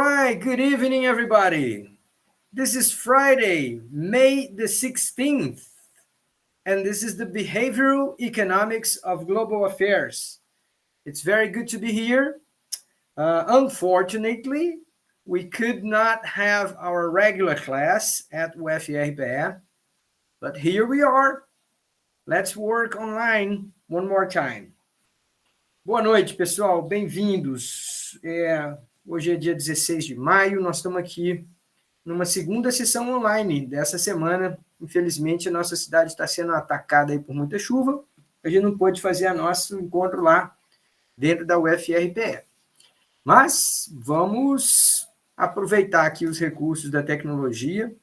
right, good evening, everybody. This is Friday, May the 16th, and this is the Behavioral Economics of Global Affairs. It's very good to be here. Unfortunately, we could not have our regular class at UFRPE, but here we are. Let's work online one more time. Boa noite, pessoal. Bem-vindos. Hoje é dia 16 de maio, nós estamos aqui numa segunda sessão online dessa semana. Infelizmente, a nossa cidade está sendo atacada aí por muita chuva. A gente não pôde fazer nosso encontro lá dentro da UFRPE. Mas vamos aproveitar aqui os recursos da tecnologia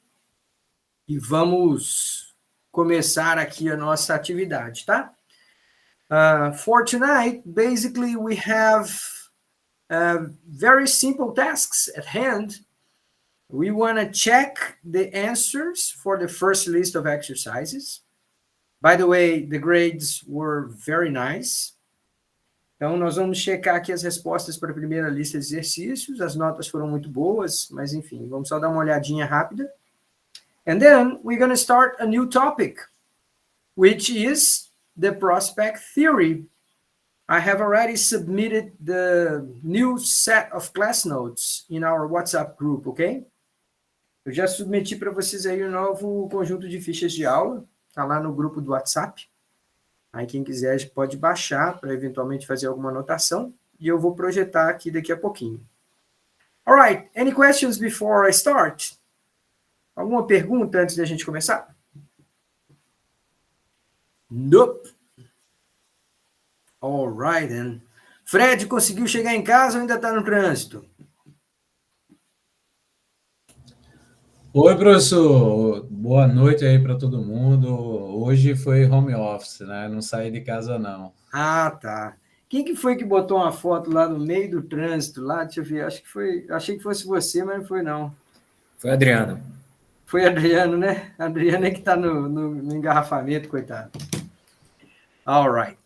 e vamos começar aqui a nossa atividade, tá? For tonight, basically, we have very simple tasks at hand. We want to check the answers for the first list of exercises. By the way, the grades were very nice. Então, nós vamos checar aqui as respostas para a primeira lista de exercícios. As notas foram muito boas, mas enfim, vamos só dar uma olhadinha rápida. And then, we're going to start a new topic, which is the prospect theory. I have already submitted the new set of class notes in our WhatsApp group, ok? Eu já submeti para vocês aí um novo conjunto de fichas de aula, está lá no grupo do WhatsApp. Aí quem quiser pode baixar para eventualmente fazer alguma anotação, e eu vou projetar aqui daqui a pouquinho. All right, any questions before I start? Alguma pergunta antes da gente começar? Nope. All right, then. Fred, conseguiu chegar em casa ou ainda está no trânsito? Oi, professor. Boa noite aí para todo mundo. Hoje foi home office, né? Não saí de casa, não. Ah, tá. Quem que foi que botou uma foto lá no meio do trânsito? Lá, deixa eu ver, achei que fosse você, mas não foi, não. Foi Adriano. Foi Adriano, né? Adriano é que está no engarrafamento, coitado. All right.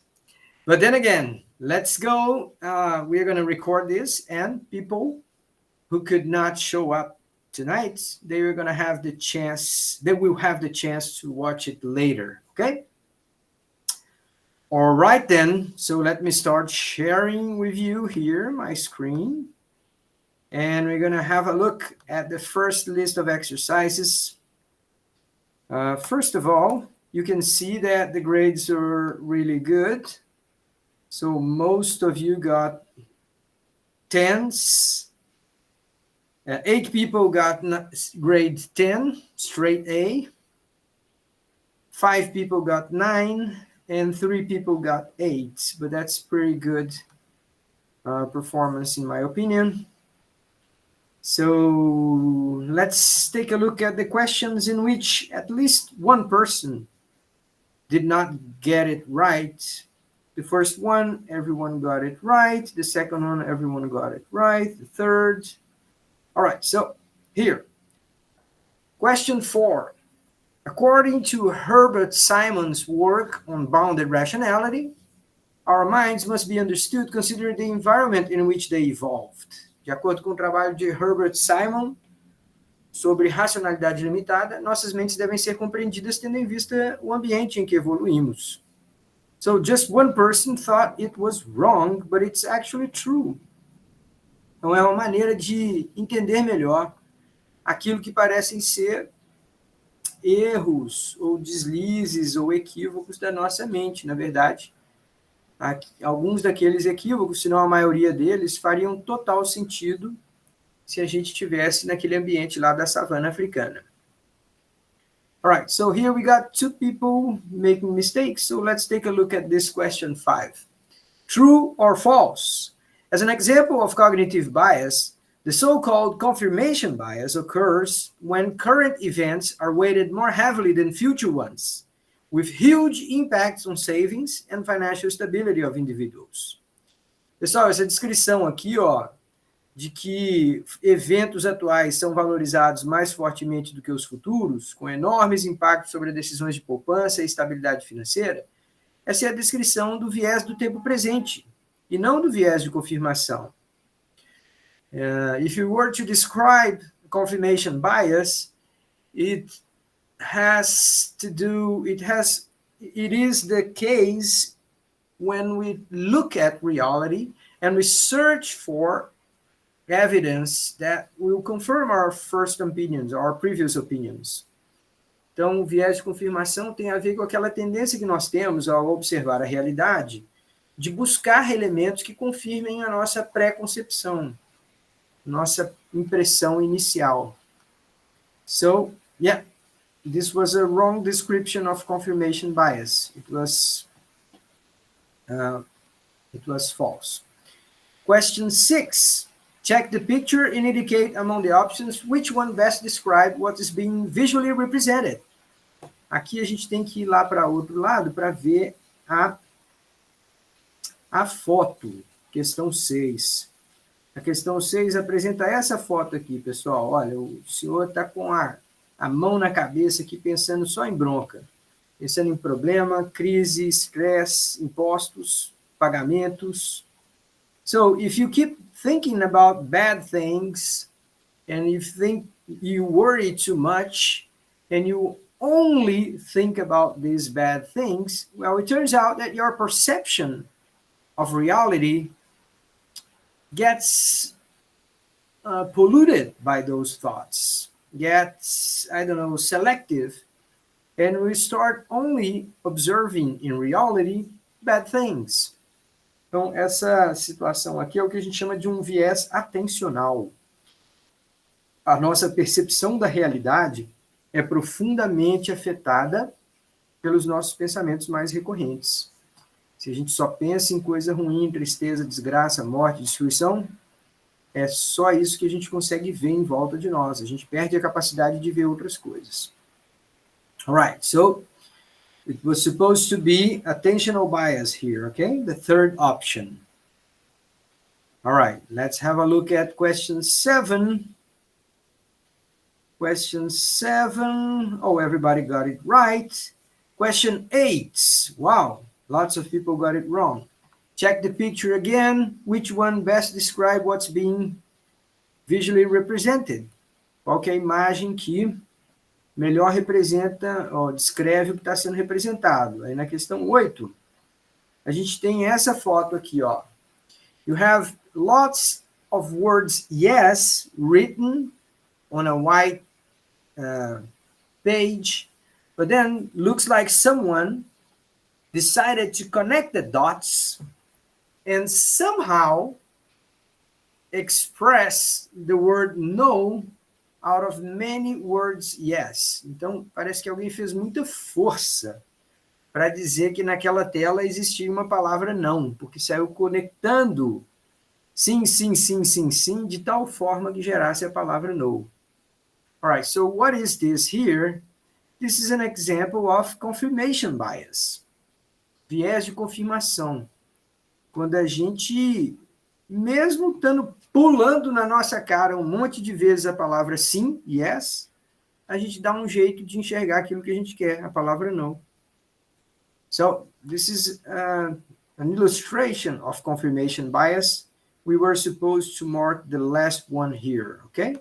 But then again, let's go. We're going to record this, and people who could not show up tonight, they will have the chance to watch it later, okay? All right, then. So let me start sharing with you here my screen. And we're going to have a look at the first list of exercises. First of all, you can see that the grades are really good. So most of you got 10s. 8 people got grade 10, straight A. 5 people got 9, and 3 people got 8. But that's pretty good performance, in my opinion. So let's take a look at the questions in which at least one person did not get it right. The first one, everyone got it right. The second one, everyone got it right. The third. All right, so here. Question 4. According to Herbert Simon's work on bounded rationality, our minds must be understood considering the environment in which they evolved. De acordo com o trabalho de Herbert Simon sobre racionalidade limitada, nossas mentes devem ser compreendidas tendo em vista o ambiente em que evoluímos. So just one person thought it was wrong, but it's actually true. Então é uma maneira de entender melhor aquilo que parecem ser erros ou deslizes ou equívocos da nossa mente. Na verdade, alguns daqueles equívocos, se não a maioria deles, fariam total sentido se a gente estivesse naquele ambiente lá da savana africana. All right, so here we got 2 people making mistakes. So let's take a look at this question 5. True or false? As an example of cognitive bias, the so-called confirmation bias occurs when current events are weighted more heavily than future ones, with huge impacts on savings and financial stability of individuals. Pessoal, essa descrição aqui, ó, de que eventos atuais são valorizados mais fortemente do que os futuros, com enormes impactos sobre decisões de poupança e estabilidade financeira, essa é a descrição do viés do tempo presente, e não do viés de confirmação. If you were to describe confirmation bias, it is the case when we look at reality and we search for evidence that will confirm our first opinions, our previous opinions. Então, o viés de confirmação tem a ver com aquela tendência que nós temos ao observar a realidade de buscar elementos que confirmem a nossa pré-concepção, nossa impressão inicial. So, yeah, this was a wrong description of confirmation bias. It was false. Question 6. Check the picture and indicate among the options which one best describe what is being visually represented. Aqui a gente tem que ir lá para outro lado para ver a foto. Questão 6. A questão 6 apresenta essa foto aqui, pessoal. Olha, o senhor está com a mão na cabeça aqui, pensando só em bronca. Pensando em problema, crise, estresse, impostos, pagamentos. So, if you keep thinking about bad things, and you worry too much, and you only think about these bad things, well, it turns out that your perception of reality gets polluted by those thoughts, gets, selective, and we start only observing in reality bad things. Então, essa situação aqui é o que a gente chama de um viés atencional. A nossa percepção da realidade é profundamente afetada pelos nossos pensamentos mais recorrentes. Se a gente só pensa em coisa ruim, tristeza, desgraça, morte, destruição, é só isso que a gente consegue ver em volta de nós. A gente perde a capacidade de ver outras coisas. All right, so it was supposed to be attentional bias here, okay? The third option. All right, let's have a look at question 7. Question 7. Oh, everybody got it right. Question 8. Wow, lots of people got it wrong. Check the picture again. Which one best describe what's being visually represented? Qual que é a imagem que melhor representa, ou descreve o que está sendo representado? Aí na questão 8, a gente tem essa foto aqui, ó. You have lots of words yes written on a white page, but then looks like someone decided to connect the dots and somehow express the word no out of many words yes. Então, parece que alguém fez muita força para dizer que naquela tela existia uma palavra não, porque saiu conectando sim, sim, sim, sim, sim, de tal forma que gerasse a palavra no. All right, so what is this here? This is an example of confirmation bias. Viés de confirmação. Quando a gente, mesmo estando pulando na nossa cara um monte de vezes a palavra sim, yes, a gente dá um jeito de enxergar aquilo que a gente quer, a palavra não. So, this is an illustration of confirmation bias. We were supposed to mark the last one here, okay?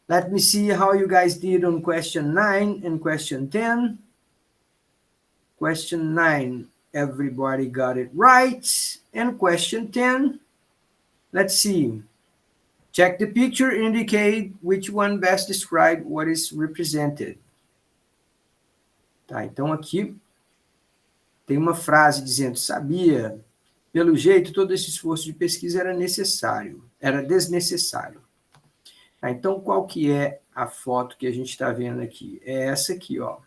Let me see how you guys did on question 9 and question 10. Question 9, everybody got it right. And question 10, let's see. Check the picture, indicate which one best describe what is represented. Tá, então aqui tem uma frase dizendo, sabia, pelo jeito, todo esse esforço de pesquisa era desnecessário. Tá, então, qual que é a foto que a gente está vendo aqui? É essa aqui, ó.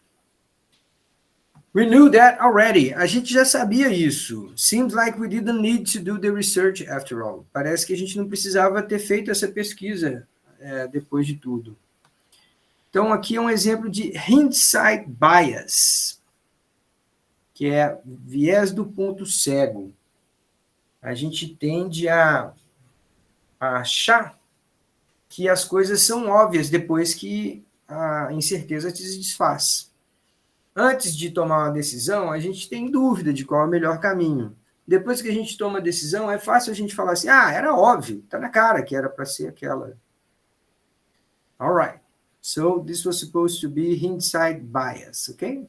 We knew that already. A gente já sabia isso. Seems like we didn't need to do the research after all. Parece que a gente não precisava ter feito essa pesquisa depois de tudo. Então, aqui é um exemplo de hindsight bias, que é viés do ponto cego. A gente tende a achar que as coisas são óbvias depois que a incerteza se desfaz. Antes de tomar uma decisão, a gente tem dúvida de qual é o melhor caminho. depois que a gente toma a decisão, é fácil a gente falar assim, ah, era óbvio, tá na cara que era para ser aquela. All right. So this was supposed to be hindsight bias, okay?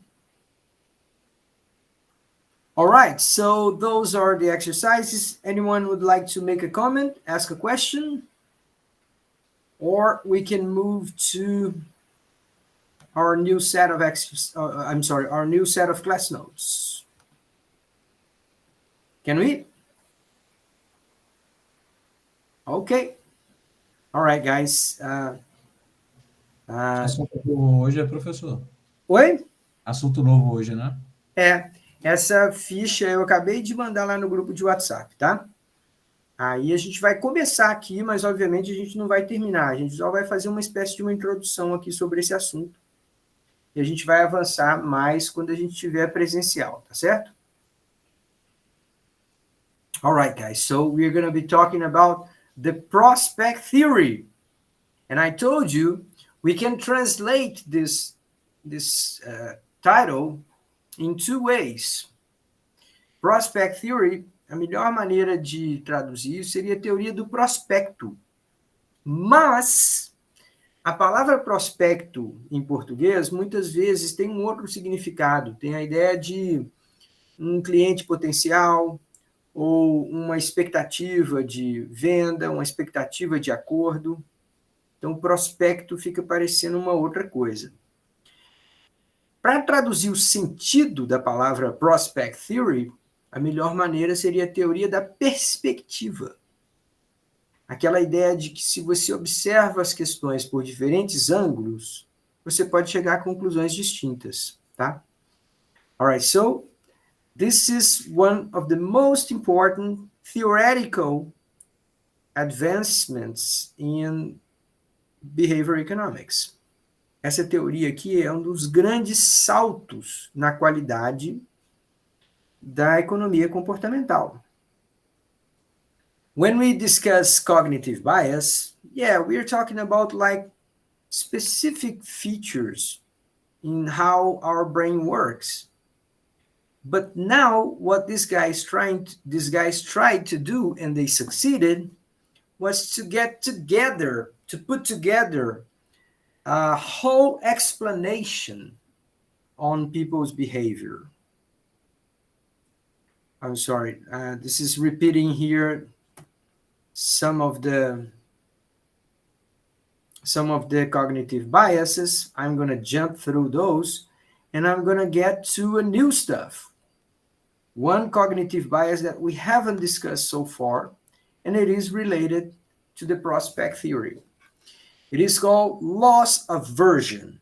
All right, so those are the exercises. Anyone would like to make a comment, ask a question? Or we can move to our new set of our new set of class notes. Can we? Okay. All right, guys. Assunto novo hoje é professor. Oi? Assunto novo hoje, né? Essa ficha eu acabei de mandar lá no grupo de WhatsApp, tá? Aí a gente vai começar aqui, mas obviamente a gente não vai terminar. A gente só vai fazer uma espécie de uma introdução aqui sobre esse assunto. E a gente vai avançar mais quando a gente tiver presencial, tá certo? All right, guys. So we're going to be talking about the prospect theory. And I told you we can translate this title in two ways. Prospect theory, a melhor maneira de traduzir seria a teoria do prospecto. Mas a palavra prospecto em português muitas vezes tem um outro significado. Tem a ideia de um cliente potencial ou uma expectativa de venda, uma expectativa de acordo. Então, o prospecto fica parecendo uma outra coisa. Para traduzir o sentido da palavra prospect theory, a melhor maneira seria a teoria da perspectiva. Aquela ideia de que se você observa as questões por diferentes ângulos, você pode chegar a conclusões distintas, tá? All right, so this is one of the most important theoretical advancements in behavior economics. Essa teoria aqui é um dos grandes saltos na qualidade da economia comportamental. When we discuss cognitive bias, we're talking about like specific features in how our brain works. But now what these guys tried to do, and they succeeded, was to put together a whole explanation on people's behavior. I'm sorry, this is repeating here some of the cognitive biases. I'm going to jump through those, and I'm going to get to a new stuff. One cognitive bias that we haven't discussed so far, and it is related to the prospect theory. It is called loss aversion.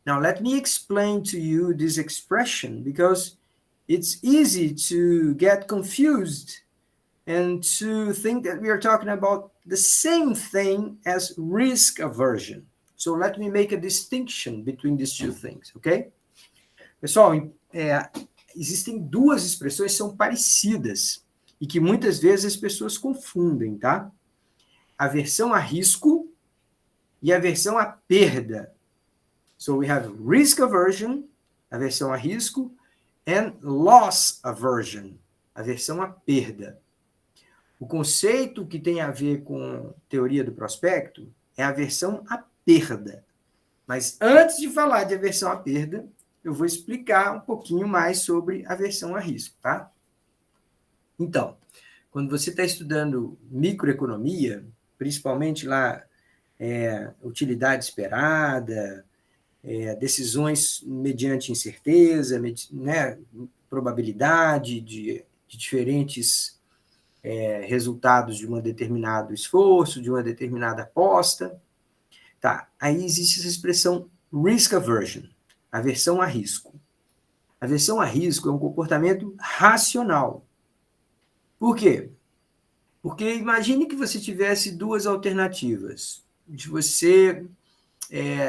Now, let me explain to you this expression because it's easy to get confused and to think that we are talking about the same thing as risk aversion. So let me make a distinction between these two things, okay? Pessoal, existem duas expressões que são parecidas e que muitas vezes as pessoas confundem, tá? Aversão a risco e aversão à perda. So we have risk aversion, aversão a risco, and loss aversion, aversão à perda. O conceito que tem a ver com teoria do prospecto é aversão à perda. Mas antes de falar de aversão à perda, eu vou explicar um pouquinho mais sobre aversão a risco, tá? Então, quando você está estudando microeconomia, principalmente lá utilidade esperada, decisões mediante incerteza, né, probabilidade de diferentes resultados de um determinado esforço, de uma determinada aposta. Tá, aí existe essa expressão risk aversion, aversão a risco. Aversão a risco é um comportamento racional. Por quê? Porque imagine que você tivesse duas alternativas, de você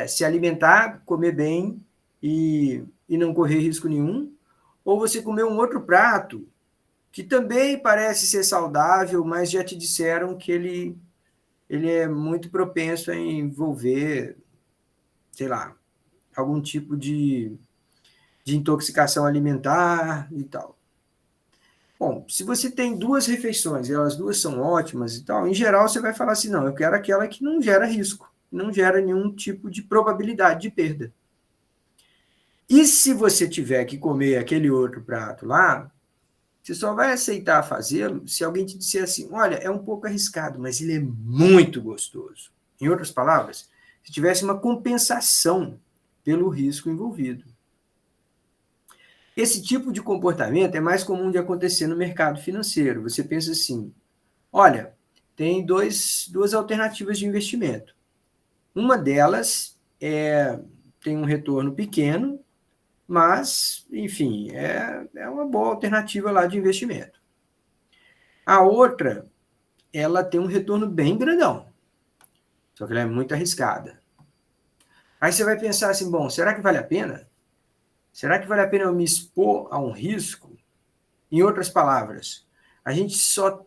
se alimentar, comer bem e não correr risco nenhum, ou você comer um outro prato que também parece ser saudável, mas já te disseram que ele é muito propenso a envolver, sei lá, algum tipo de intoxicação alimentar e tal. Bom, se você tem 2 refeições e elas duas são ótimas e tal, em geral você vai falar assim, não, eu quero aquela que não gera risco, não gera nenhum tipo de probabilidade de perda. E se você tiver que comer aquele outro prato lá, você só vai aceitar fazê-lo se alguém te disser assim, olha, é um pouco arriscado, mas ele é muito gostoso. Em outras palavras, se tivesse uma compensação pelo risco envolvido. Esse tipo de comportamento é mais comum de acontecer no mercado financeiro. Você pensa assim, olha, tem duas alternativas de investimento. Uma delas tem um retorno pequeno, mas, enfim, é uma boa alternativa lá de investimento. A outra, ela tem um retorno bem grandão, só que ela é muito arriscada. Aí você vai pensar assim, bom, será que vale a pena? Será que vale a pena eu me expor a um risco? Em outras palavras, a gente só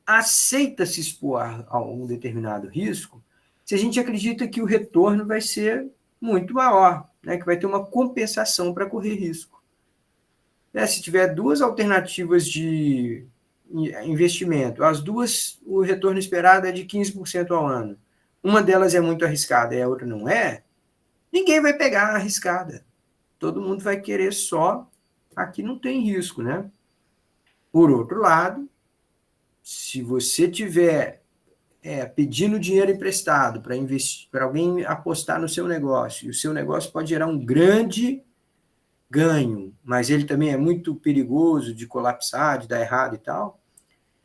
aceita se expor a um determinado risco se a gente acredita que o retorno vai ser muito maior, né? Que vai ter uma compensação para correr risco. Se tiver 2 alternativas de investimento, as duas, o retorno esperado é de 15% ao ano, uma delas é muito arriscada e a outra não é, ninguém vai pegar a arriscada. Todo mundo vai querer só a que não tem risco, né? Por outro lado, se você tiver pedindo dinheiro emprestado para investir, para alguém apostar no seu negócio, e o seu negócio pode gerar um grande ganho, mas ele também é muito perigoso de colapsar, de dar errado e tal,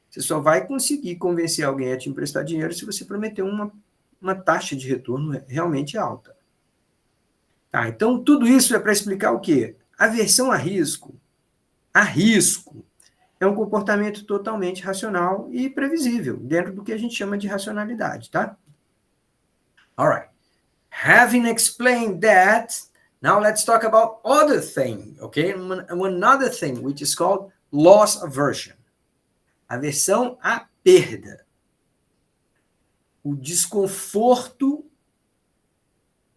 você só vai conseguir convencer alguém a te emprestar dinheiro se você prometer uma taxa de retorno realmente alta. Tá, então, tudo isso é para explicar o quê? Aversão a risco é um comportamento totalmente racional e previsível, dentro do que a gente chama de racionalidade, tá? All right. Having explained that, now let's talk about other thing, okay? Another thing, which is called loss aversion. Aversão à perda. O desconforto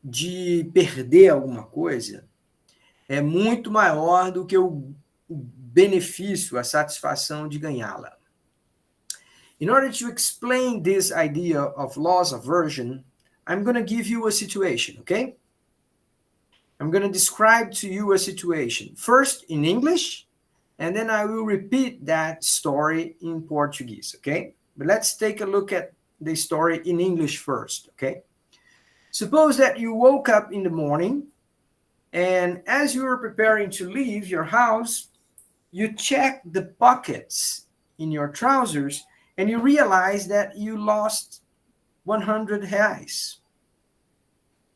de perder alguma coisa é muito maior do que o benefício, a satisfação de ganhá-la. In order to explain this idea of loss aversion, I'm going to give you a situation, okay? I'm going to describe to you a situation, first in English, and then I will repeat that story in Portuguese, okay? But let's take a look at the story in English first, okay? Suppose that you woke up in the morning, and as you were preparing to leave your house, you check the pockets in your trousers, and you realize that you lost 100 reais.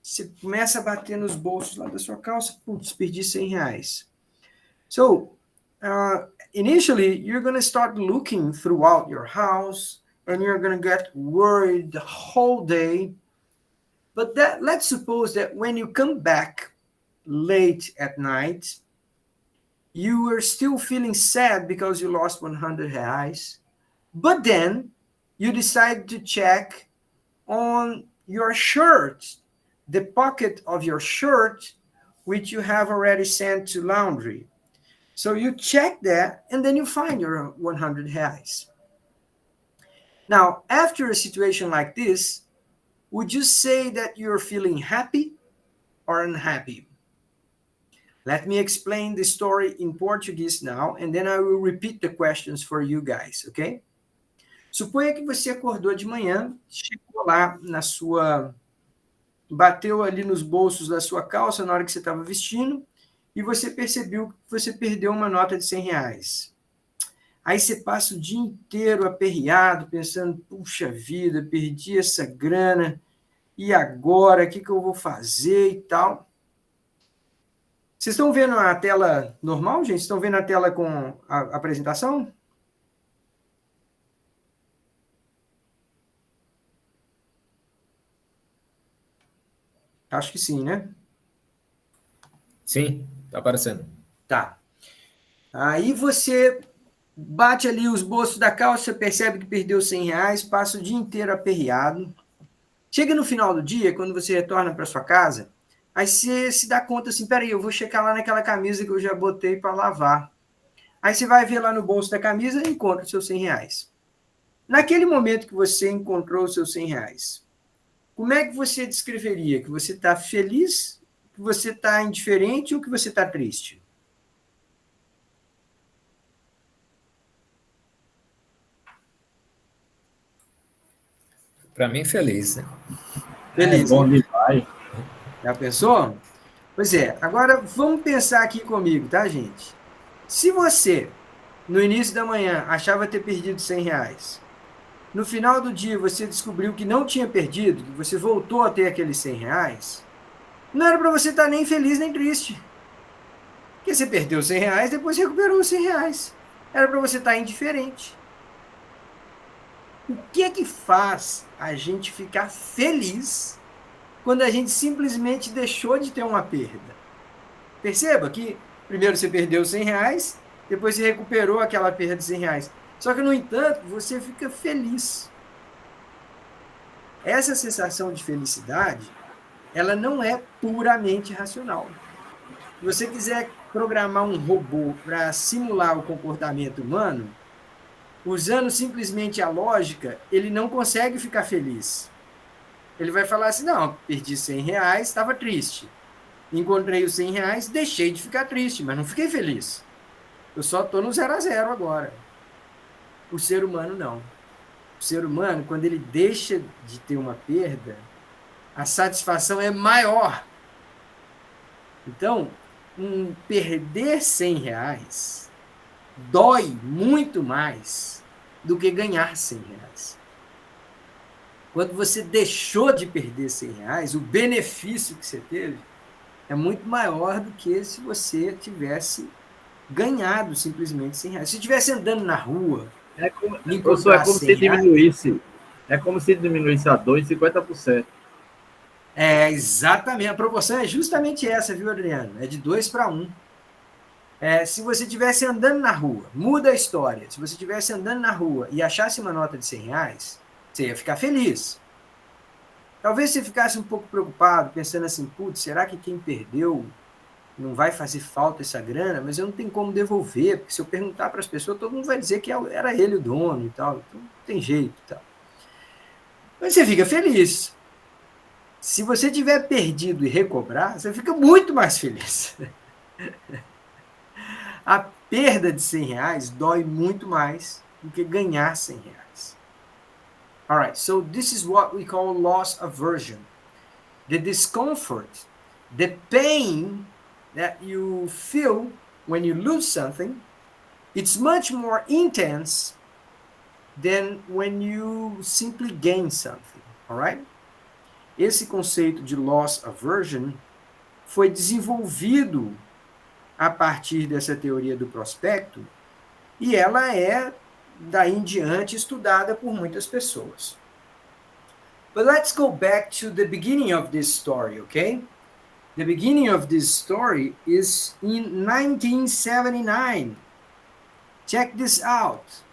Você começa a bater nos bolsos lá da sua calça, putz, perdi 100 reais. So, initially, you're going to start looking throughout your house, and you're going to get worried the whole day. But let's suppose that when you come back late at night, you are still feeling sad because you lost 100 reais. But then you decide to check on your shirt, the pocket of your shirt, which you have already sent to laundry. So you check that, and then you find your 100 reais. Now, after a situation like this, would you say that you're feeling happy or unhappy? Let me explain the story in Portuguese now, and then I will repeat the questions for you guys, okay? Suponha que você acordou de manhã, chegou lá na sua... bateu ali nos bolsos da sua calça na hora que você estava vestindo, e você percebeu que você perdeu uma nota de 100 reais. Aí você passa o dia inteiro aperreado, pensando, puxa vida, perdi essa grana, e agora, o que eu vou fazer e tal? Vocês estão vendo a tela normal, gente? Estão vendo a tela com a apresentação? Acho que sim, né? Sim, tá aparecendo. Tá. Aí você bate ali os bolsos da calça, percebe que perdeu 100 reais, passa o dia inteiro aperreado. Chega no final do dia, quando você retorna para sua casa, aí você se dá conta assim, peraí, eu vou checar lá naquela camisa que eu já botei para lavar. Aí você vai ver lá no bolso da camisa e encontra os seus R$ 100. Naquele momento que você encontrou os seus R$ 100, como é que você descreveria? Que você está feliz, que você está indiferente ou que você está triste? Para mim, feliz, né? Feliz, bom né? demais. Já pensou? Pois é, agora vamos pensar aqui comigo, tá, gente? Se você, no início da manhã, achava ter perdido R$ 100, no final do dia você descobriu que não tinha perdido, que você voltou a ter aqueles R$ 100, não era para você estar nem feliz nem triste. Porque você perdeu R$ 100, depois recuperou os R$ 100. Era para você estar indiferente. O que é que faz a gente ficar feliz quando a gente simplesmente deixou de ter uma perda? Perceba que primeiro você perdeu os R$ 100, depois você recuperou aquela perda de R$ 100. Só que, no entanto, você fica feliz. Essa sensação de felicidade, ela não é puramente racional. Se você quiser programar um robô para simular o comportamento humano, usando simplesmente a lógica, ele não consegue ficar feliz. Ele vai falar assim, não, perdi R$ 100, estava triste. Encontrei os R$ 100, deixei de ficar triste, mas não fiquei feliz. Eu só estou no 0 a 0 agora. O ser humano não. O ser humano, quando ele deixa de ter uma perda, a satisfação é maior. Então, perder R$ 100 dói muito mais do que ganhar R$ 100. Quando você deixou de perder R$ 100, o benefício que você teve é muito maior do que se você tivesse ganhado simplesmente R$ 100. Se estivesse andando na rua, Professor, é como se diminuísse. É como se diminuísse a dor em 50%. Exatamente. A proporção é justamente essa, viu, Adriano? É de 2 para 1. Se você estivesse andando na rua, muda a história. Se você estivesse andando na rua e achasse uma nota de R$ 100, você ia ficar feliz. Talvez você ficasse um pouco preocupado, pensando assim, putz, será que quem perdeu não vai fazer falta essa grana? Mas eu não tenho como devolver, porque se eu perguntar para as pessoas, todo mundo vai dizer que era ele o dono e tal. Então, não tem jeito e tal. Mas você fica feliz. Se você tiver perdido e recobrar, você fica muito mais feliz. A perda de R$ 100 dói muito mais do que ganhar R$ 100. All right, so this is what we call loss aversion. The discomfort, the pain that you feel when you lose something, it's much more intense than when you simply gain something, all right? Esse conceito de loss aversion foi desenvolvido a partir dessa teoria do prospecto e ela é, daí em diante, estudada por muitas pessoas. But let's go back to the beginning of this story, okay? The beginning of this story is in 1979. Check this out.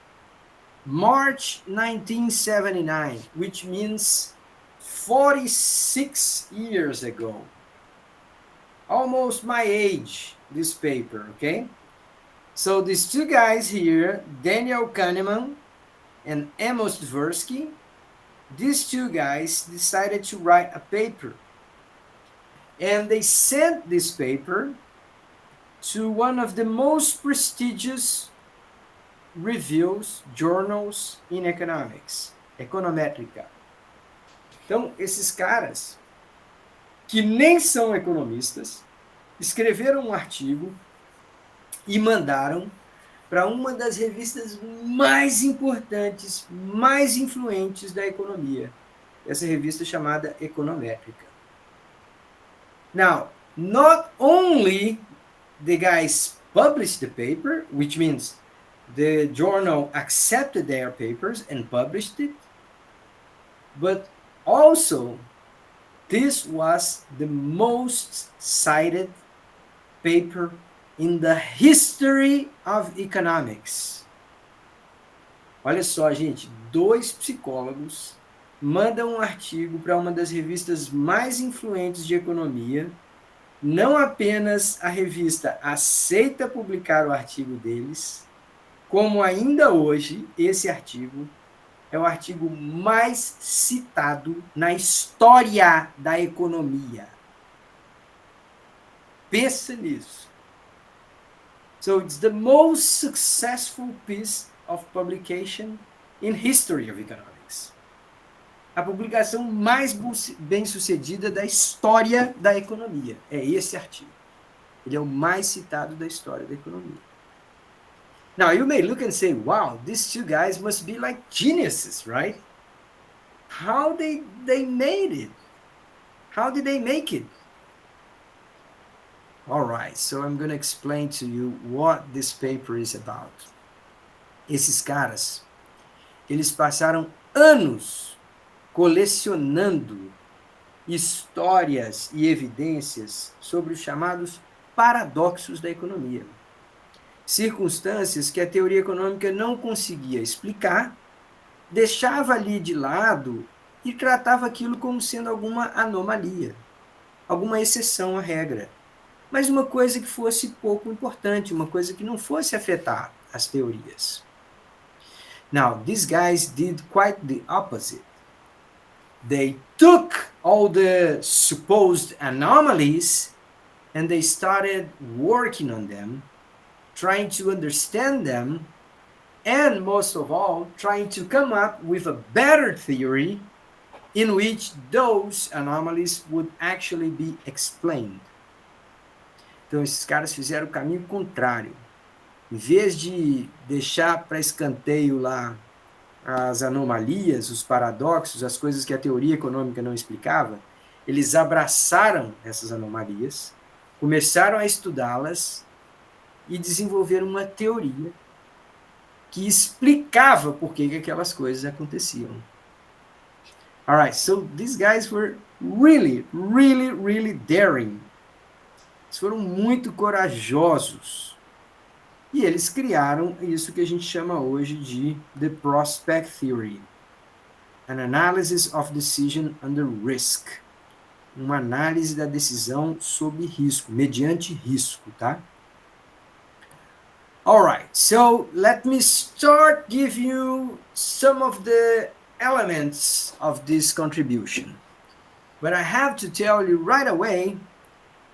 March 1979, which means 46 years ago. Almost my age, this paper, okay? So these two guys here, Daniel Kahneman and Amos Tversky, these two guys decided to write a paper. And they sent this paper to one of the most prestigious reviews, journals in economics, Econométrica. Então, esses caras, que nem são economistas, escreveram um artigo e mandaram para uma das revistas mais importantes, mais influentes da economia. Essa revista chamada Econométrica. Now, not only the guys published the paper, which means the journal accepted their papers and published it, but also this was the most cited paper in the history of economics. Olha só, gente, 2 psicólogos mandam um artigo para uma das revistas mais influentes de economia não apenas a revista aceita publicar o artigo deles, como ainda hoje, esse artigo é o artigo mais citado na história da economia. Pensa nisso. So it's the most successful piece of publication in history of economics. A publicação mais bem-sucedida da história da economia é esse artigo. Ele é o mais citado da história da economia. Now, you may look and say, wow, these two guys must be like geniuses, right? How they made it? How did they make it? All right, so I'm going to explain to you what this paper is about. Esses caras, eles passaram anos colecionando histórias e evidências sobre os chamados paradoxos da economia. Circunstâncias que a teoria econômica não conseguia explicar, deixava ali de lado e tratava aquilo como sendo alguma anomalia, alguma exceção à regra. Mas uma coisa que fosse pouco importante, uma coisa que não fosse afetar as teorias. Now, these guys did quite the opposite. They took all the supposed anomalies and they started working on them, trying to understand them, and most of all, trying to come up with a better theory in which those anomalies would actually be explained. Então, esses caras fizeram o caminho contrário. Em vez de deixar para escanteio lá as anomalias, os paradoxos, as coisas que a teoria econômica não explicava, eles abraçaram essas anomalias, começaram a estudá-las e desenvolveram uma teoria que explicava por que aquelas coisas aconteciam. Alright, so these guys were really daring. Eles foram muito corajosos. E eles criaram isso que a gente chama hoje de The Prospect Theory. An Analysis of Decision Under Risk. Uma análise da decisão sob risco, mediante risco, tá? Alright, so let me start give you some of the elements of this contribution. But I have to tell you right away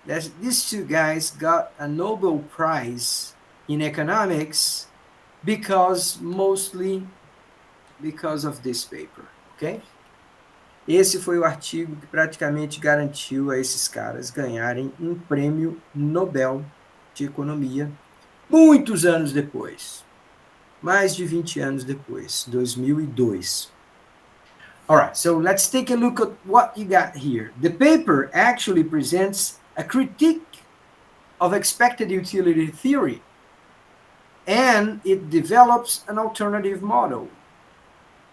that these two guys got a Nobel Prize in economics mostly because of this paper, ok? Esse foi o artigo que praticamente garantiu a esses caras ganharem um prêmio Nobel de Economia muitos anos depois, mais de 20 anos depois, 2002. All right, so let's take a look at what you got here. The paper actually presents a critique of expected utility theory, and it develops an alternative model.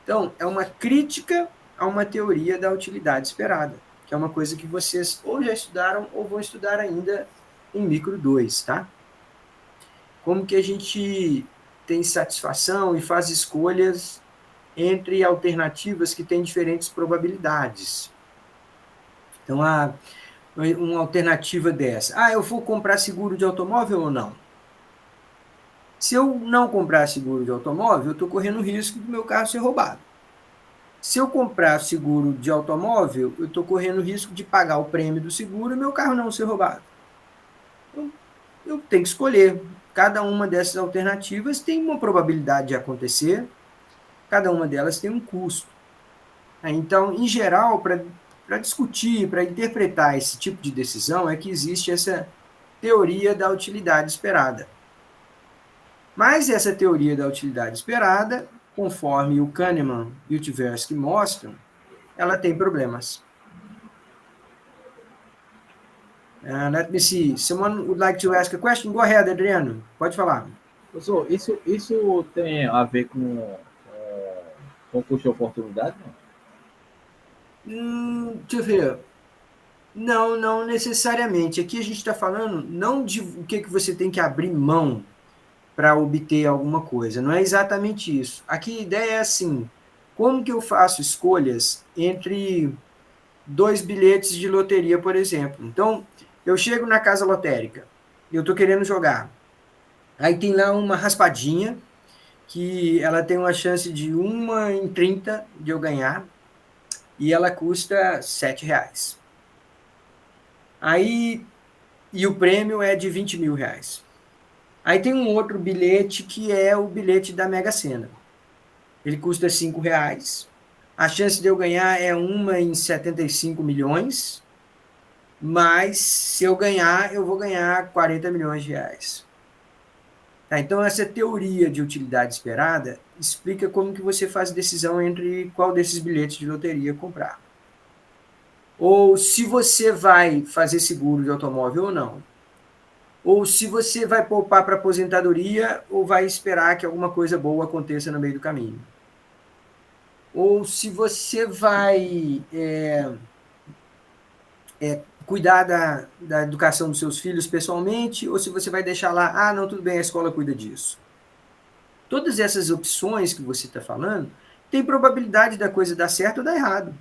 Então, é uma crítica a uma teoria da utilidade esperada, que é uma coisa que vocês ou já estudaram ou vão estudar ainda em Micro 2, tá? Como que a gente tem satisfação e faz escolhas entre alternativas que têm diferentes probabilidades. Então, uma alternativa dessa. Eu vou comprar seguro de automóvel ou não? Se eu não comprar seguro de automóvel, eu estou correndo o risco do meu carro ser roubado. Se eu comprar seguro de automóvel, eu estou correndo o risco de pagar o prêmio do seguro e meu carro não ser roubado. Então, eu tenho que escolher. Cada uma dessas alternativas tem uma probabilidade de acontecer, cada uma delas tem um custo. Então, em geral, para discutir, para interpretar esse tipo de decisão, é que existe essa teoria da utilidade esperada. Mas essa teoria da utilidade esperada, conforme o Kahneman e o Tversky mostram, ela tem problemas. Let me see. Someone would like to ask a question? Go ahead, Adriano. Pode falar. Professor, isso tem a ver com custo de oportunidade, não? Deixa eu ver. Não necessariamente. Aqui a gente está falando não de o que você tem que abrir mão para obter alguma coisa. Não é exatamente isso. Aqui a ideia é assim, como que eu faço escolhas entre 2 bilhetes de loteria, por exemplo? Então, eu chego na casa lotérica, eu tô querendo jogar. Aí tem lá uma raspadinha, que ela tem uma chance de 1 em 30 de eu ganhar, e ela custa R$ 7. Aí, e o prêmio é de R$ 20.000. Aí tem um outro bilhete que é o bilhete da Mega Sena. Ele custa R$ 5. A chance de eu ganhar é 1 em 75 milhões, mas se eu ganhar, eu vou ganhar R$ 40 milhões. Tá, então, essa teoria de utilidade esperada explica como que você faz decisão entre qual desses bilhetes de loteria comprar. Ou se você vai fazer seguro de automóvel ou não. Ou se você vai poupar para aposentadoria ou vai esperar que alguma coisa boa aconteça no meio do caminho. Ou se você vai cuidar da educação dos seus filhos pessoalmente, ou se você vai deixar lá, não, tudo bem, a escola cuida disso. Todas essas opções que você está falando, tem probabilidade da coisa dar certo ou dar errado.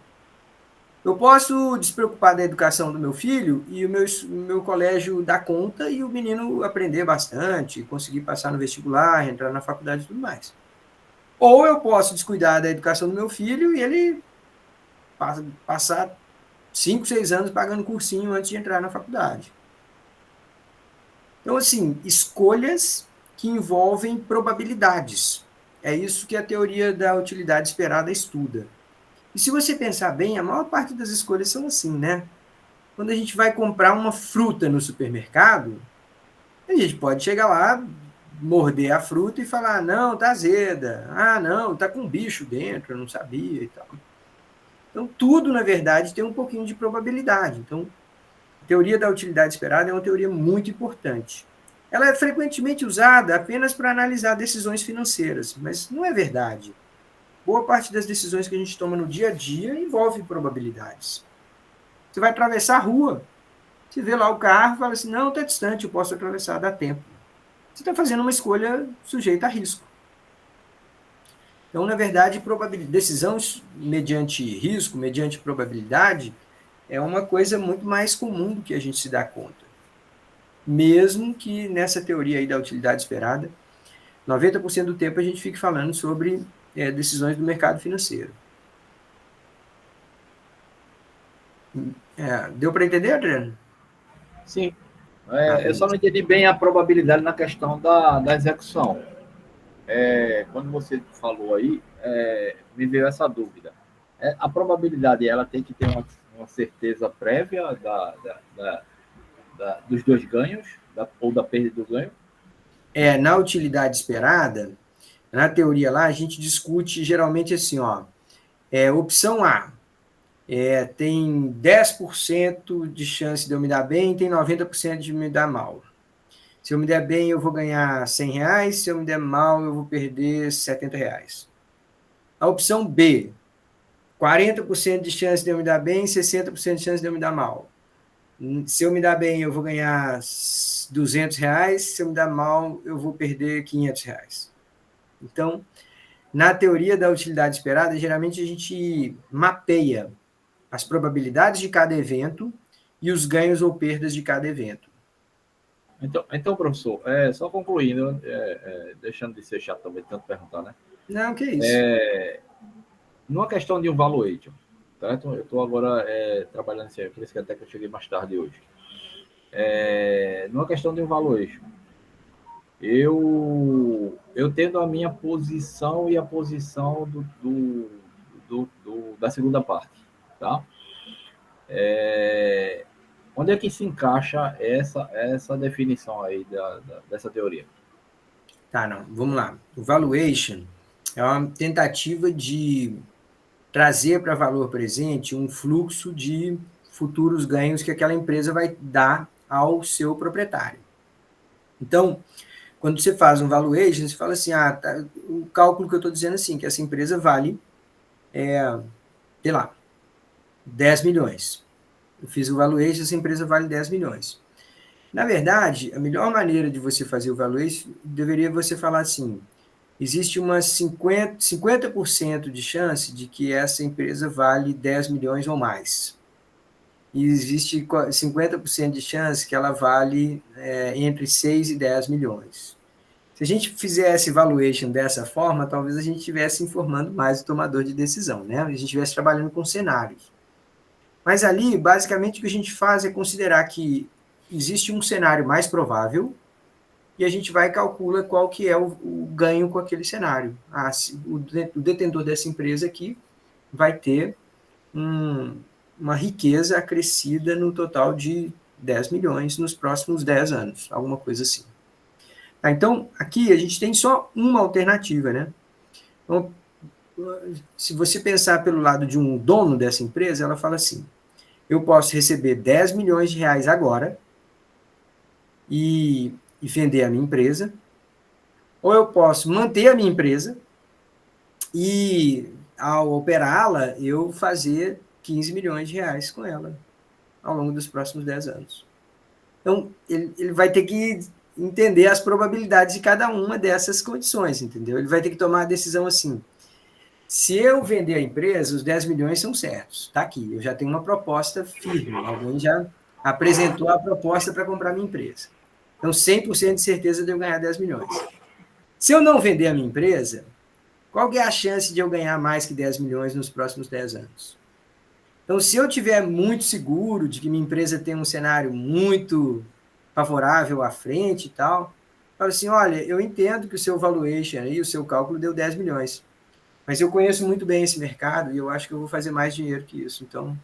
Eu posso despreocupar da educação do meu filho e o meu colégio dar conta e o menino aprender bastante, conseguir passar no vestibular, entrar na faculdade e tudo mais. Ou eu posso descuidar da educação do meu filho e ele passar 5, 6 anos pagando cursinho antes de entrar na faculdade. Então, assim, escolhas que envolvem probabilidades. É isso que a teoria da utilidade esperada estuda. E se você pensar bem, a maior parte das escolhas são assim, né? Quando a gente vai comprar uma fruta no supermercado, a gente pode chegar lá, morder a fruta e falar, não, tá azeda. Não, tá com um bicho dentro, eu não sabia e tal. Então, tudo, na verdade, tem um pouquinho de probabilidade. Então, a teoria da utilidade esperada é uma teoria muito importante. Ela é frequentemente usada apenas para analisar decisões financeiras, mas não é verdade. Boa parte das decisões que a gente toma no dia a dia envolve probabilidades. Você vai atravessar a rua, você vê lá o carro e fala assim, não, está distante, eu posso atravessar, dá tempo. Você está fazendo uma escolha sujeita a risco. Então, na verdade, decisão mediante risco, mediante probabilidade, é uma coisa muito mais comum do que a gente se dá conta. Mesmo que nessa teoria aí da utilidade esperada, 90% do tempo a gente fique falando sobre decisões do mercado financeiro. Deu para entender, Adriano? Sim. Eu só não entendi bem a probabilidade na questão da execução. Quando você falou aí, me veio essa dúvida. A probabilidade, ela tem que ter uma certeza prévia dos dois ganhos, ou da perda do ganho? Na utilidade esperada, na teoria lá, a gente discute geralmente assim, opção A, tem 10% de chance de eu me dar bem, tem 90% de me dar mal. Se eu me der bem, eu vou ganhar R$ 100, se eu me der mal, eu vou perder R$ 70. A opção B, 40% de chance de eu me dar bem, 60% de chance de eu me dar mal. Se eu me dar bem, eu vou ganhar R$ 200, se eu me dar mal, eu vou perder R$ 500. Então, na teoria da utilidade esperada, geralmente a gente mapeia as probabilidades de cada evento e os ganhos ou perdas de cada evento. Então professor, só concluindo, deixando de ser chato também, tanto perguntar, né? Não, que isso. Numa questão de um valuation, certo? Eu estou agora trabalhando assim, por isso que até que eu cheguei mais tarde hoje. Numa questão de um valuation, eu tendo a minha posição e a posição da segunda parte, tá? Onde é que se encaixa essa definição aí dessa teoria? Tá, não, vamos lá. O valuation é uma tentativa de trazer para valor presente um fluxo de futuros ganhos que aquela empresa vai dar ao seu proprietário. Então, quando você faz um valuation, você fala assim, o cálculo que eu estou dizendo assim, que essa empresa vale, sei lá, 10 milhões. Eu fiz o valuation, essa empresa vale 10 milhões. Na verdade, a melhor maneira de você fazer o valuation, deveria você falar assim, existe umas 50% de chance de que essa empresa vale 10 milhões ou mais. e existe 50% de chance que ela vale entre 6 e 10 milhões. Se a gente fizesse valuation dessa forma, talvez a gente estivesse informando mais o tomador de decisão, né? A gente estivesse trabalhando com cenários. Mas ali, basicamente, o que a gente faz é considerar que existe um cenário mais provável e a gente vai e calcula qual que é o ganho com aquele cenário. O detentor dessa empresa aqui vai ter uma riqueza acrescida no total de 10 milhões nos próximos 10 anos, alguma coisa assim. Então, aqui a gente tem só uma alternativa, né? Então, se você pensar pelo lado de um dono dessa empresa, ela fala assim, eu posso receber 10 milhões de reais agora e vender a minha empresa, ou eu posso manter a minha empresa e, ao operá-la, eu fazer 15 milhões de reais com ela ao longo dos próximos 10 anos. Então, ele vai ter que entender as probabilidades de cada uma dessas condições, entendeu? Ele vai ter que tomar a decisão assim, se eu vender a empresa, os 10 milhões são certos, está aqui, eu já tenho uma proposta firme, alguém já apresentou a proposta para comprar minha empresa. Então, 100% de certeza de eu ganhar 10 milhões. Se eu não vender a minha empresa, qual que é a chance de eu ganhar mais que 10 milhões nos próximos 10 anos? Então, se eu tiver muito seguro de que minha empresa tem um cenário muito favorável à frente e tal, eu falo assim, olha, eu entendo que o seu valuation e o seu cálculo deu 10 milhões, mas eu conheço muito bem esse mercado e eu acho que eu vou fazer mais dinheiro que isso. Então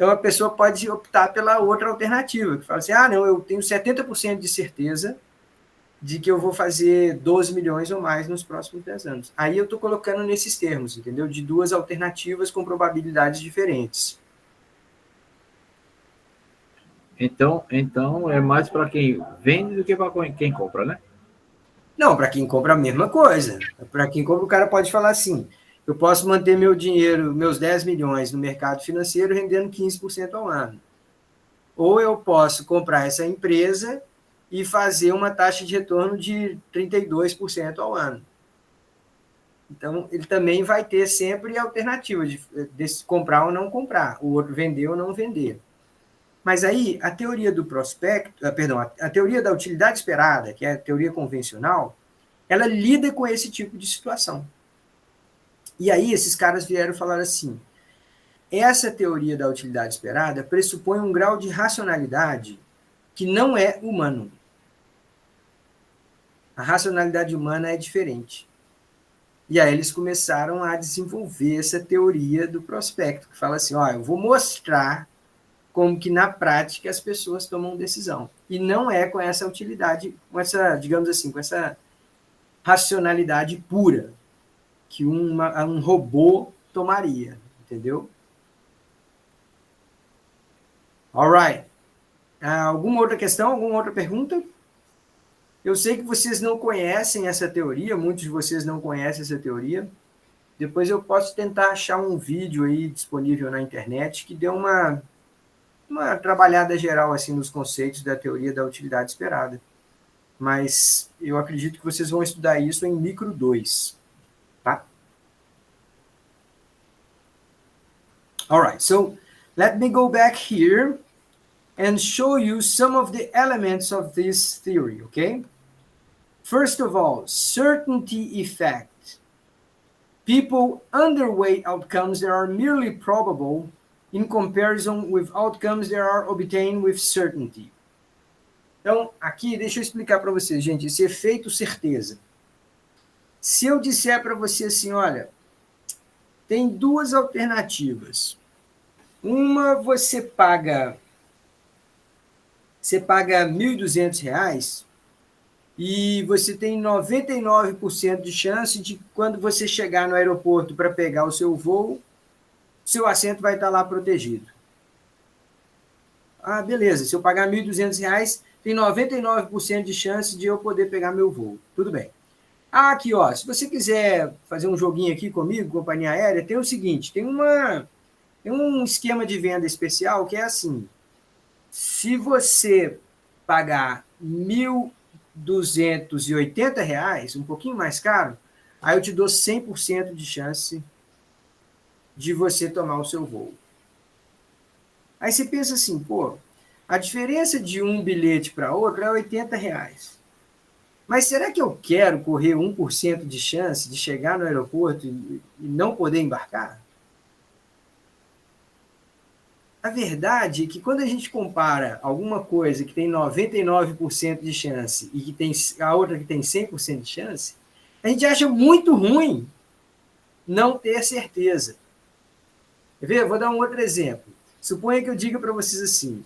a pessoa pode optar pela outra alternativa, que fala assim, não, eu tenho 70% de certeza de que eu vou fazer 12 milhões ou mais nos próximos 10 anos. Aí eu estou colocando nesses termos, entendeu? De duas alternativas com probabilidades diferentes. Então é mais para quem vende do que para quem compra, né? Não, para quem compra a mesma coisa. Para quem compra, o cara pode falar assim, eu posso manter meu dinheiro, meus 10 milhões no mercado financeiro rendendo 15% ao ano. Ou eu posso comprar essa empresa e fazer uma taxa de retorno de 32% ao ano. Então, ele também vai ter sempre a alternativa de comprar ou não comprar, o outro vender ou não vender. Mas aí, a teoria do prospecto, a teoria da utilidade esperada, que é a teoria convencional, ela lida com esse tipo de situação. E aí, esses caras vieram falar assim, essa teoria da utilidade esperada pressupõe um grau de racionalidade que não é humano. A racionalidade humana é diferente. E aí eles começaram a desenvolver essa teoria do prospecto, que fala assim, eu vou mostrar como que na prática as pessoas tomam decisão. E não é com essa utilidade, com essa, digamos assim, com essa racionalidade pura que um robô tomaria, entendeu? Alright. Alguma outra questão, alguma outra pergunta? Eu sei que vocês não conhecem essa teoria, muitos de vocês não conhecem essa teoria. Depois eu posso tentar achar um vídeo aí disponível na internet que dê uma trabalhada geral assim nos conceitos da teoria da utilidade esperada. Mas eu acredito que vocês vão estudar isso em micro 2, tá? Alright, so let me go back here and show you some of the elements of this theory, okay? First of all, certainty effect. People underweight outcomes that are merely probable in comparison with outcomes that are obtained with certainty. Então, aqui, deixa eu explicar para vocês, gente, esse efeito certeza. Se eu disser para você assim, olha, tem duas alternativas. Uma, você paga R$ 1.200 e você tem 99% de chance de quando você chegar no aeroporto para pegar o seu voo, seu assento vai estar lá protegido. Beleza, se eu pagar R$ 1.200, tem 99% de chance de eu poder pegar meu voo. Tudo bem. Aqui, ó, se você quiser fazer um joguinho aqui comigo, companhia aérea, tem o seguinte, tem um esquema de venda especial que é assim, se você pagar R$ 1.280, um pouquinho mais caro, aí eu te dou 100% de chance de você tomar o seu voo. Aí você pensa assim, pô, a diferença de um bilhete para outro é R$ 80. Mas será que eu quero correr 1% de chance de chegar no aeroporto e não poder embarcar? A verdade é que quando a gente compara alguma coisa que tem 99% de chance e que tem a outra que tem 100% de chance, a gente acha muito ruim não ter certeza. Quer ver? Eu vou dar um outro exemplo. Suponha que eu diga para vocês assim,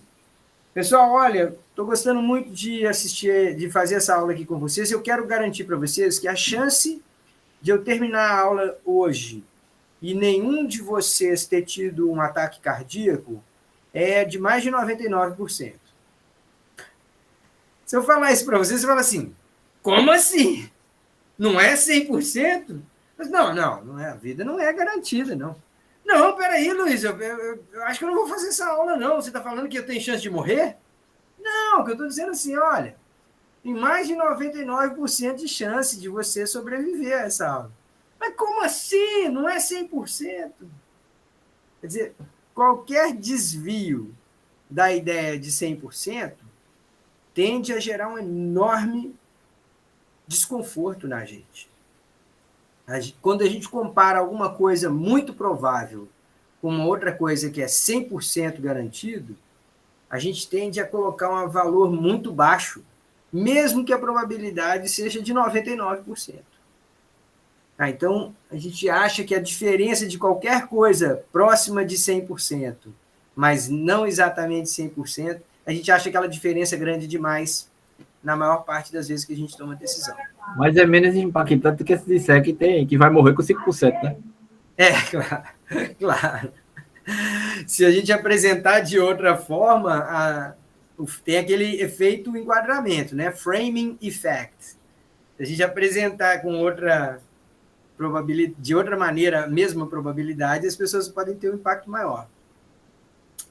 pessoal, olha, estou gostando muito de assistir, de fazer essa aula aqui com vocês, eu quero garantir para vocês que a chance de eu terminar a aula hoje e nenhum de vocês ter tido um ataque cardíaco é de mais de 99%. Se eu falar isso para vocês, você fala assim, como assim? Não é 100%? Mas não é, a vida não é garantida, não. Não, peraí, Luiz, eu acho que eu não vou fazer essa aula, não. Você está falando que eu tenho chance de morrer? Não, o que eu estou dizendo assim, olha, tem mais de 99% de chance de você sobreviver a essa aula. Mas como assim? Não é 100%? Quer dizer, qualquer desvio da ideia de 100% tende a gerar um enorme desconforto na gente. Quando a gente compara alguma coisa muito provável com uma outra coisa que é 100% garantido, a gente tende a colocar um valor muito baixo, mesmo que a probabilidade seja de 99%. Então, a gente acha que a diferença de qualquer coisa próxima de 100%, mas não exatamente 100%, a gente acha aquela diferença grande demais na maior parte das vezes que a gente toma decisão. Mas é menos impactante do que se disser que vai morrer com 5%, né? Claro, claro. Se a gente apresentar de outra forma, tem aquele efeito enquadramento, né? Framing effect. Se a gente apresentar com outra probabilidade, de outra maneira, a mesma probabilidade, as pessoas podem ter um impacto maior.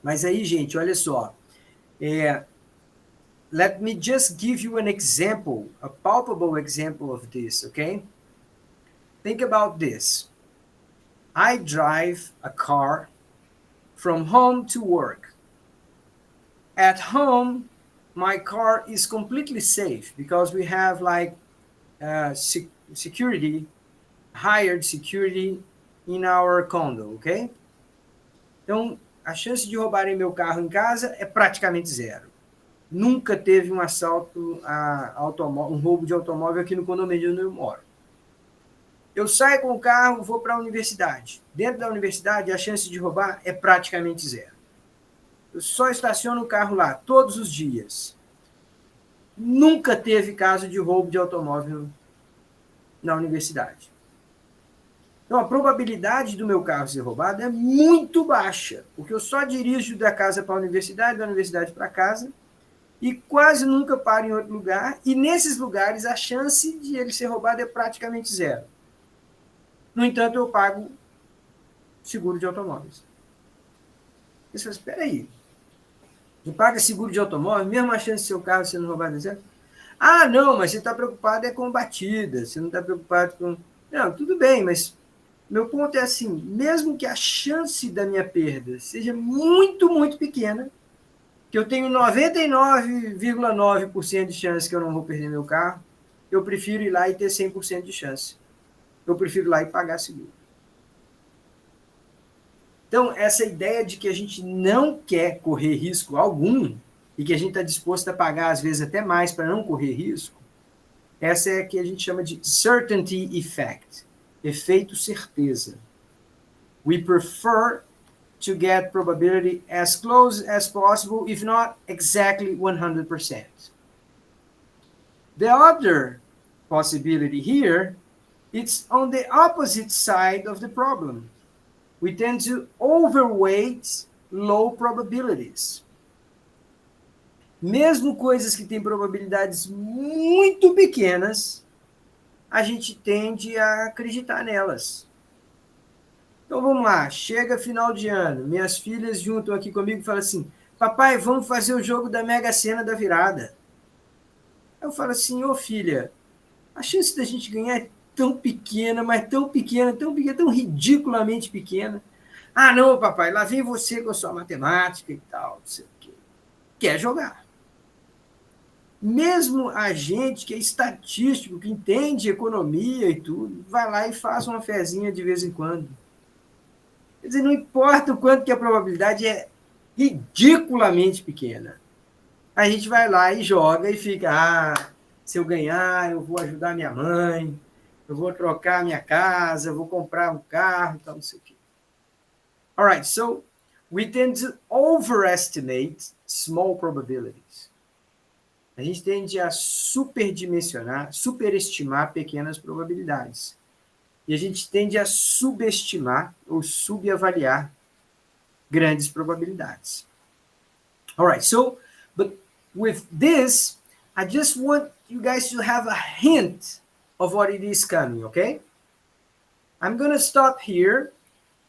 Mas aí, gente, olha só. Let me just give you an example, a palpable example of this, okay? Think about this. I drive a car from home to work. At home, my car is completely safe because we have like security, hired security in our condo, ok? Então, a chance de roubarem meu carro em casa é praticamente zero. Nunca teve um assalto a automóvel, um roubo de automóvel aqui no condomínio onde eu moro. Eu saio com o carro, vou para a universidade. Dentro da universidade, a chance de roubar é praticamente zero. Eu só estaciono o carro lá todos os dias. Nunca teve caso de roubo de automóvel na universidade. Então, a probabilidade do meu carro ser roubado é muito baixa, porque eu só dirijo da casa para a universidade, da universidade para casa, e quase nunca paro em outro lugar, e nesses lugares a chance de ele ser roubado é praticamente zero. No entanto, eu pago seguro de automóveis. Você fala, espera aí, você paga seguro de automóvel, mesmo a chance de seu carro sendo roubado é zero? Ah, não, mas você está preocupado com batida, você não está preocupado com... Não, tudo bem, mas meu ponto é assim, mesmo que a chance da minha perda seja muito, muito pequena, que eu tenho 99,9% de chance que eu não vou perder meu carro, eu prefiro ir lá e ter 100% de chance. Eu prefiro ir lá e pagar seguro. Então, essa ideia de que a gente não quer correr risco algum e que a gente está disposto a pagar, às vezes, até mais para não correr risco, essa é a que a gente chama de certainty effect, efeito certeza. We prefer to get probability as close as possible, if not exactly 100%. The other possibility here, it's on the opposite side of the problem. We tend to overweight low probabilities. Mesmo coisas que têm probabilidades muito pequenas, a gente tende a acreditar nelas. Então vamos lá, chega final de ano, minhas filhas juntam aqui comigo e falam assim, papai, vamos fazer o jogo da Mega Sena da virada. Eu falo assim, ô filha, a chance da gente ganhar é tão pequena, mas tão pequena, tão ridiculamente pequena. Ah, não, papai, lá vem você com a sua matemática e tal, não sei o quê. Quer jogar. Mesmo a gente que é estatístico, que entende economia e tudo, vai lá e faz uma fezinha de vez em quando. Quer dizer, não importa o quanto que a probabilidade é ridiculamente pequena. A gente vai lá e joga e fica, se eu ganhar, eu vou ajudar minha mãe, eu vou trocar minha casa, eu vou comprar um carro, tal, não sei o quê. All right, so we tend to overestimate small probabilities. A gente tende a superestimar pequenas probabilidades. E a gente tende a subestimar ou subavaliar grandes probabilidades. All right, so, but with this, I just want you guys to have a hint of what it is coming, okay? I'm going to stop here,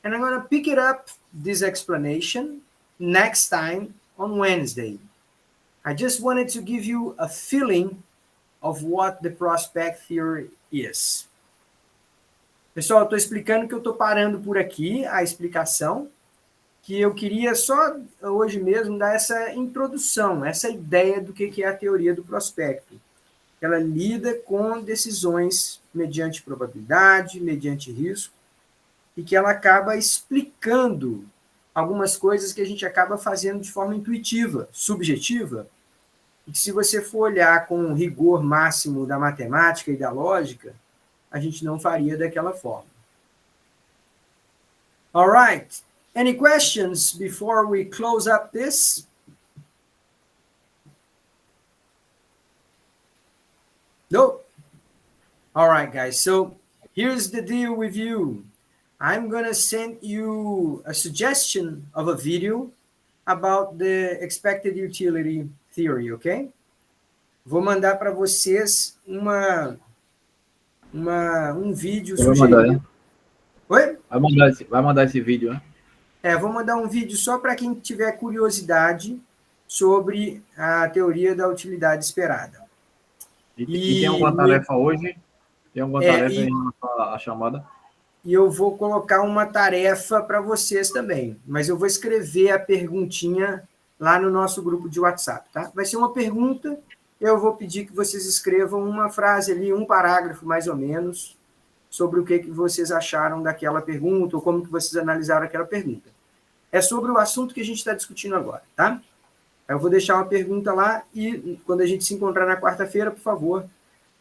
and I'm going to pick it up, this explanation, next time on Wednesday. I just wanted to give you a feeling of what the prospect theory is. Pessoal, eu estou explicando que eu estou parando por aqui a explicação, que eu queria só hoje mesmo dar essa introdução, essa ideia do que é a teoria do prospecto. Ela lida com decisões mediante probabilidade, mediante risco, e que ela acaba explicando algumas coisas que a gente acaba fazendo de forma intuitiva, subjetiva, e que se você for olhar com o rigor máximo da matemática e da lógica, a gente não faria daquela forma. All right. Any questions before we close up this? No? All right, guys. So here's the deal with you. I'm going to send you a suggestion of a video about the expected utility theory, ok? Vou mandar para vocês um vídeo sugerido. Mandar, né? Oi? Vai mandar esse vídeo, né? Vou mandar um vídeo só para quem tiver curiosidade sobre a teoria da utilidade esperada. E tem alguma tarefa hoje? Tem alguma tarefa em relação à chamada? E eu vou colocar uma tarefa para vocês também, mas eu vou escrever a perguntinha lá no nosso grupo de WhatsApp, tá? Vai ser uma pergunta, eu vou pedir que vocês escrevam uma frase ali, um parágrafo mais ou menos, sobre o que vocês acharam daquela pergunta, ou como que vocês analisaram aquela pergunta. É sobre o assunto que a gente está discutindo agora, tá? Eu vou deixar uma pergunta lá e quando a gente se encontrar na quarta-feira, por favor,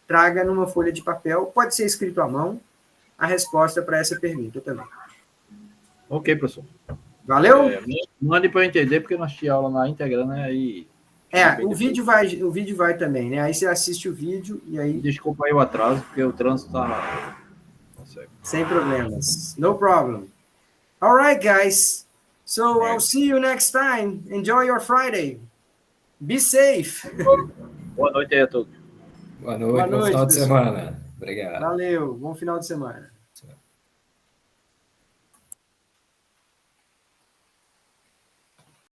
traga numa folha de papel, pode ser escrito à mão, a resposta para essa pergunta também. Ok, professor. Valeu? Mande para eu entender, porque nós tínhamos aula na íntegra, né? Aí, o vídeo vai também, né? Aí você assiste o vídeo e aí... Desculpa aí o atraso, porque o trânsito está... Sem problemas. No problem. All right, guys. So I'll see you next time. Enjoy your Friday. Be safe. Boa noite aí a todos. Boa noite, bom final de semana. Obrigado. Valeu, bom final de semana.